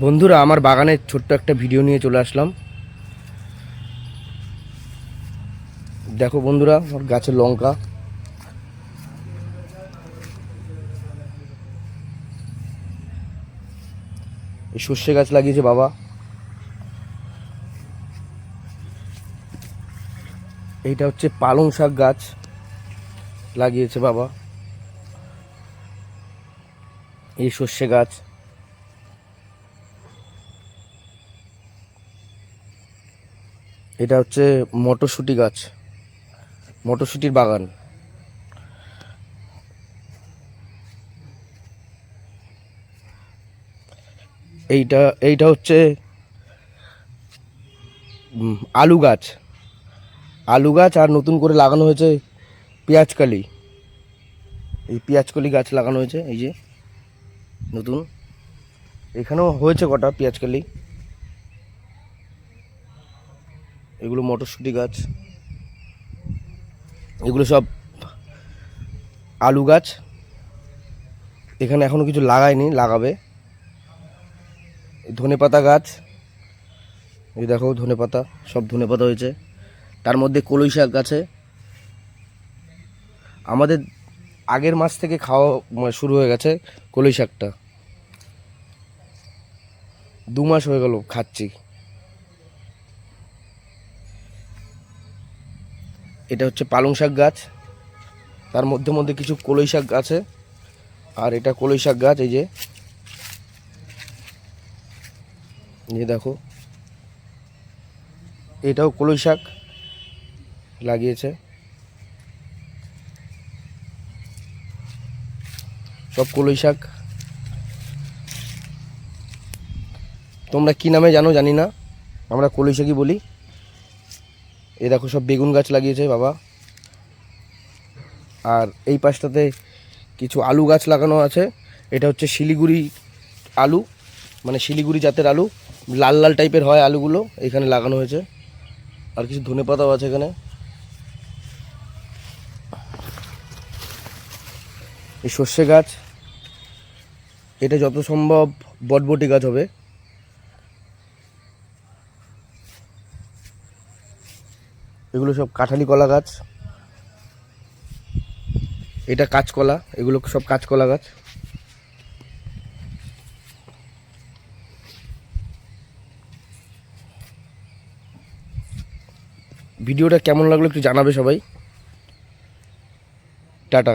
বন্ধুরা, আমার বাগানের ছোট্ট একটা ভিডিও নিয়ে চলে আসলাম। দেখো বন্ধুরা, আমার গাছের লঙ্কা। এই সর্ষে গাছ লাগিয়েছে বাবা। এইটা হচ্ছে পালং শাক গাছ লাগিয়েছে বাবা। এই সর্ষে গাছ। এটা হচ্ছে মটরশুঁটি গাছ, মটরশুঁটির বাগান। এইটা এইটা হচ্ছে আলু গাছ। আলু গাছ আর নতুন করে লাগানো হয়েছে পেঁয়াজকালি। এই পেঁয়াজকলি গাছ লাগানো হয়েছে, এই যে নতুন। এখানেও হয়েছে কটা পেঁয়াজকালি। এগুলো মটরশুঁটি গাছ, এগুলো সব আলু গাছ। এখানে এখনো কিছু লাগায়নি, লাগাবে। ধনেপাতা গাছ, এই দেখো ধনেপাতা, সব ধনেপাতা হয়েছে। তার মধ্যে কলই শাক আছে। আমাদের আগের মাস থেকে খাওয়া শুরু হয়ে গেছে কলই শাকটা। 2 মাস হয়ে গেল খাচ্ছি। এটা হচ্ছে পালং শাক গাছ, তার মধ্যে মধ্যে কিছু কলই শাক আছে। আর এটা কলই শাক গাছ, এই যে দেখো, এটাও কলই শাক লাগিয়েছে। সব কলই শাক। তোমরা কি নামে জানো জানি না, আমরা কলই শাকই বলি। এই দেখো, সব বেগুন গাছ লাগিয়েছে বাবা। আর এই পাশটাতে কিছু আলু গাছ লাগানো আছে। এটা হচ্ছে শিলিগুড়ি আলু, মানে শিলিগুড়ি জাতের আলু, লাল লাল টাইপের হয় আলুগুলো, এখানে লাগানো হয়েছে। আর কিছু ধনেপাতাও আছে এখানে। এই সর্ষে গাছ, এটা যত সম্ভব বটবটি গাছ হবে। এগুলো সব কাঁঠালি কলা গাছ। এটা কাঁচকলা, এগুলো সব কাঁচকলা গাছ। ভিডিওটা কেমন লাগলো একটু জানাবে সবাই। টাটা।